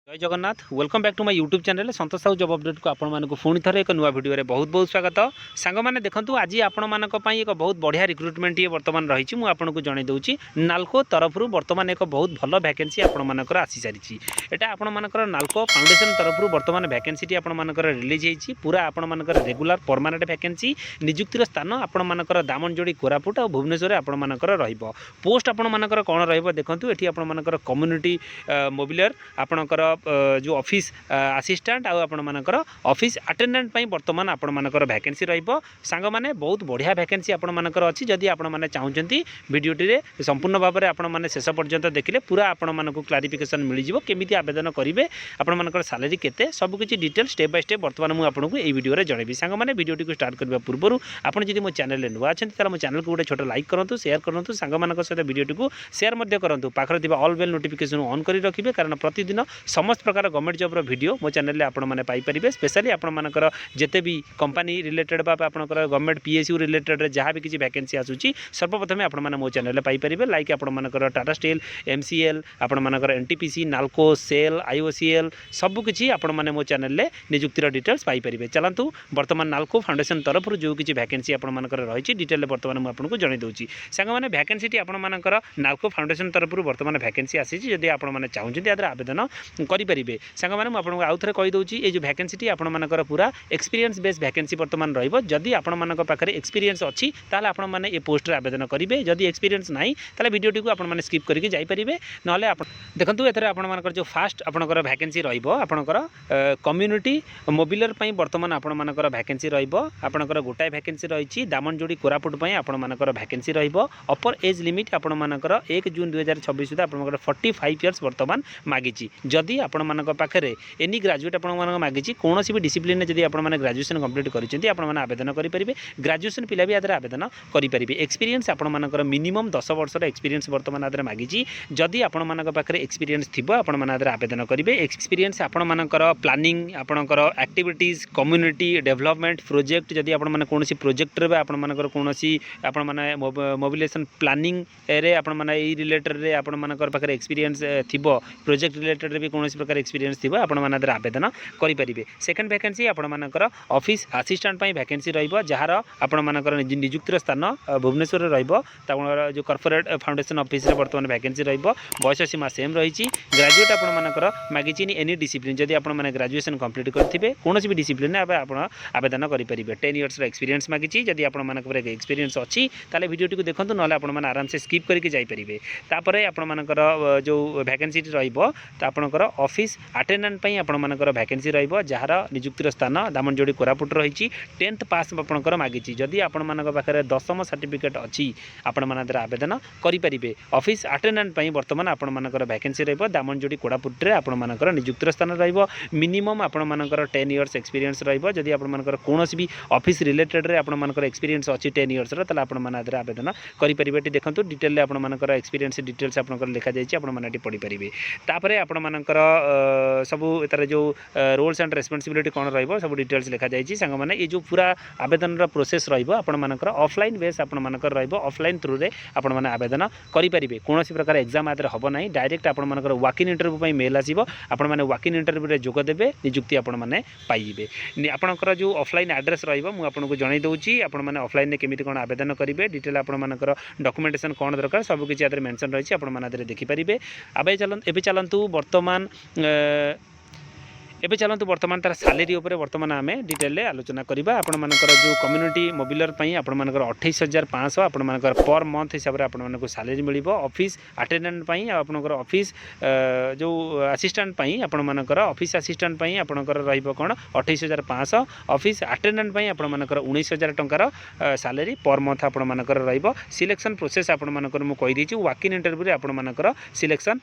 जय Jagannath welcome back to my YouTube channel Santosh Sahu job update को आपण मानक पुणी थे एक नुआ वीडियो बहुत बहुत स्वागत सांग मैंने देखूँ आज आपण मानक एक बहुत बढ़िया रिक्रुटमेंट ये बर्तमान रही मुझे जन दूसरी नाल्को तरफ बर्तमान एक बहुत भल वैकेंसी आपंकर आसी सारी एटा आपंकर नाल्को फाउंडेशन तरफ बर्तमान वैकेंसी आपंकर रिलीज होती पूरा आपंकर रेगुलर परमानेंट वैकेंसी निजुक्तिर स्थान आपंकर दामनजोड़ी कोरापुट और भुवनेश्वर आपंकर पोस्ट आपंकर कौन रखु ये आपंकर कम्युनिटी मोबिलियर आपंकर जो ऑफिस असिस्टेंट आपर ऑफिस अटेंडेंट बर्तमान आपर वैकेंसी सांग मैंने बहुत बढ़िया वैकेंसी आपर अच्छी जदि आपण चाहते भिडियोटी संपूर्ण भाव में आपण शेष पर्यंत देखिले पूरा आपण को क्लारिफिकेशन मिल जाव केमी आवेदन करेंगे आपण सैलरी केते सबकि डिटेल स्टेप बाय स्टेप बर्तमान मुझे आपको यही वीडियो जनइबी सांग मैंने वीडियोटी को स्टार्ट करने पूर्व आप जब मो चैनल नुआ अच्छा मो चैनल को गोटे छोट लाइक करूँ शेयर करूँ सांग मान सहित वीडियोटी को शेयर करूँ पाखर ऑल बेल नोटिफिकेशन ऑन कर रखिए कारण प्रतिदिन समस्त प्रकार गवर्नमेंट जॉब वीडियो मो चैनल आपण मैंने पाइपर स्पेशली आपर जिते भी कंपनी रिलेटेड आपंकर गवर्नमेंट पीएसयू रिलेटेड जहाँ भी किसी वैकेंसी आसूची सर्वप्रथम आपण मैंने मो चैनल पाइपर लाइक आपर टाटा स्टील एमसीएल आपर एनटीपीसी नाल्को सेल आईओसीएल सबकि आपण मैंने मो चैनल निजुक्तिर डिटेल्स पाइपर चलतु बर्तमान नाल्को फाउंडेशन तरफ जो किसी वैकेंसी आपर रही डिटेल बर्तमान मुझे जन दूसरी सांग मैंने वैकेंसी आपर नाल्को फाउंडेशन तरफ बर्तमान वैकेंसी आसी जदि आपने चाहते याद आवेदन करेंगे सांग मैंने मुझे आउ थे कहीदे ये जो वैकेंसी आपर पूरा एक्सपीरियंस बेस्ड वैकेंसी बर्तमान रही पाखे एक्सपीरियंस अच्छी ताले आपण मैंने ये पोस्ट आवेदन करेंगे जदि एक्सपीरियंस ना ताले वीडियोटी को आपने स्किप करके जापरेंगे ना देखो एथर आपर जो फास्ट आपंकर वैकेंसी रहा कम्युनिटी मोबिलियर बर्तमान आपर वैकेंसी रहा गोटाए वैकेंसी रही दामनजोड़ी कोरापुट आपर वैकेंसी रपर एज लिमिट आपर 1 जून 2026 सुधा आपर 45 इयर्स बर्तमान मागिची जदि आपण पाखे एनी ग्राजुएट आप मागिची कौन भी डिसिप्लिन जब आप ग्राजुएसन कंप्लीट कर आवेदन करेंगे ग्राजुएसन पिला भी आदि आवेदन करेंगे एक्सपीरियंस आपर मिनिमम 10 वर्षर एक्सपीरियंस बर्तमान आदि मागिची जदि आपण पाखे एक्सपीरियंस थी आपण आवेदन करेंगे एक्सपीरियंस आपर प्लानिंग आपणकर एक्टिविटीज कम्युनिटी डेवलपमेंट प्रोजेक्ट जदि आपण कौन प्रोजेक्ट आपर कौन आपने मोबिलेसन प्लानिंग आपण रिलेटेड आपर पाखे एक्सपीरियंस थी प्रोजेक्ट रिलेटेड भी कौन प्रकार एक्सपीरियंस थी आपण आवेदन करेंगे सेकेंड वैकेंसी आपर ऑफिस असिस्टेंट वैकेंसी जार आपर निजुक्तिर स्थान भुवनेश्वर रहा जो कॉर्पोरेट फाउंडेशन ऑफिस बर्तमान वैकेंसी बयस सीमा सेम रही ग्रेजुएट आपर मागिची एनी डिसिप्लिन जदि आप ग्रेजुएशन कंप्लीट करेंगे कौन भी डिसिप्लिन आप आवेदन करेंगे 10 इयर्स एक्सपीरियंस मागिची जदि आप एक्सपीरियंस अच्छी ताले वीडियोटी को देखो ना आराम से स्किप करके जापरेंगे तापर आपर जो वैकेंसी आपणकर ऑफिस अटेंडेंट आपर वैकेंसी जार निजुक्तिर स्थान दामनजोड़ी कोरापुट रही 10th पास आपणकर मागिची जदि आपण पाखे 10th सर्टिफिकेट अच्छी आपण आवेदन करेंगे ऑफिस अटेंडेंट बर्तमान आपर वैकेंसी दामनजोड़ी कोरापुट आपर निजुक्तिर स्थान मिनिमम आपर 10 इयर्स एक्सपीरियंस रही आपर कौन भी ऑफिस रिलेटेड आपर एक्सपीरियंस अच्छी 10 इयर्स आपरे आवेदन करेंगे देखो डिटेल आपर एक्सपीरियंस डिटेल्स आप लिखा जाए पढ़ी पारे तापर आपर सब तार जो रोल्स एंड रेस्पॉन्सिबिलिटी कौन सब डिटेल्स लिखा जाए सांग मैंने ये जो पूरा आवेदन प्रोसेस रहा ऑफलाइन बेस आपर ऑफलाइन थ्रू रे आपण मैंने आवेदन करेंगे कौन प्रकार एग्जाम आदि हम ना डायरेक्ट आपर वॉक इन इंटरव्यू मेल आसो आपने वॉक इन इंटरव्यू जोगदेवे निजुक्ति आपने पाइबे आपंकर जो ऑफलाइन एड्रेस रहा जन दूसरी आपने ऑफलाइन केमी कौन आवेदन करेंगे डिटेल आपर डॉक्यूमेंटेशन कौन दरकार सबकि आदि मेंशन रही है देखिपारे एवं चलतु बर्तमान एबे चलतु बर्तमान तार सैलरी उपर बर्तमान आम डिटेल आलोचना करवा आपर जो कम्युनिटी मोबिलियर आपर 28,500 आपर पर मंथ हिसाब से आपको सैलरी मिल ऑफिस अटेंडेंट आपर ऑफिस जो असिस्टेंट आपर ऑफिस असिस्टेंट आपर कौन 28,500 ऑफिस अटेंडेंट आपर 19,000 टंकार सैलरी पर मंथ आपर सिलेक्शन प्रोसेस आपर मुझे वॉक इन इंटरव्यू आपर सिलेक्शन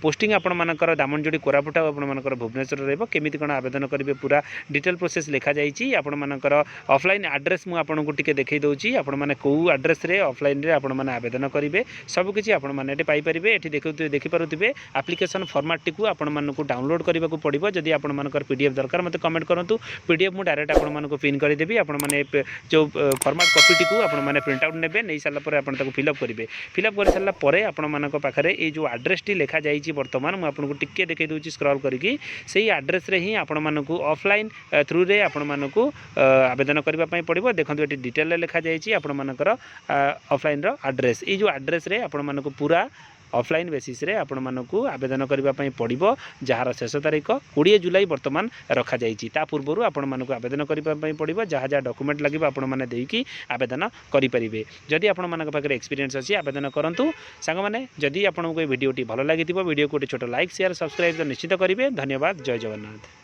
पोस्टिंग आपर दामनजोड़ी कोरापुट आपर भुवनेश्वर केमिति कोन आवेदन करेंगे पूरा डिटेल प्रोसेस लिखा जाइए आपण मानकर ऑफलाइन एड्रेस मु आपन को टिके देखै दउची आपण माने को एड्रेस रे ऑफलाइन रे आपण माने आवेदन करेंगे सब किछि आपण माने एठी पाई परिबे एठी देखि पारुथिबे एप्लिकेशन फॉर्मेट टी को आपण मानकु डाउनलोड करबा को पड़िबो जदि आपण मानकर पीडीएफ दरकार मते कमेंट करंतु पीडीएफ मु डायरेक्ट आपण मानकु पिन करि देबी आपण माने जो फॉर्मेट कॉपी टी को आपण माने प्रिंट आउट नेबे नै साला परे आपण ताको फिलअप करिवे फिलअप कर साला परे आपण मानक पाखरे ए जो एड्रेस टी लिखा जाइछि वर्तमान मु आपण को टिके देखै दउची स्क्रॉल करिकि सेही एड्रेस रे ही आपण मानकु ऑफलाइन थ्रू रे आपण मानकु आवेदन करबा पई पड़िबो देखंतु एटी डिटेल रे लिखा जाइछि आपण मानकर ऑफलाइन रो एड्रेस ए जो एड्रेस रे आपण मानकु पूरा ऑफलाइन बेसिस रे आपण मानकु आवेदन करबा पई पड़िबो जहार शेष तारीख 20 जुलाई वर्तमान रखा जाइछि ता पूर्वरु आपण मानकु आवेदन करबा पई पड़िबो जहा जहा डॉक्यूमेंट लागिबो आपण माने देइकी आवेदन करि परिबे जदि आपण मानक पाखरे एक्सपीरियंस अछि आवेदन करंतु संग माने जदि आपण को वीडियोटी भलो लागितिबो वीडियो को छोटो लाइक शेयर सब्सक्राइब तो निश्चित करिवे धन्यवाद जय जगन्नाथ।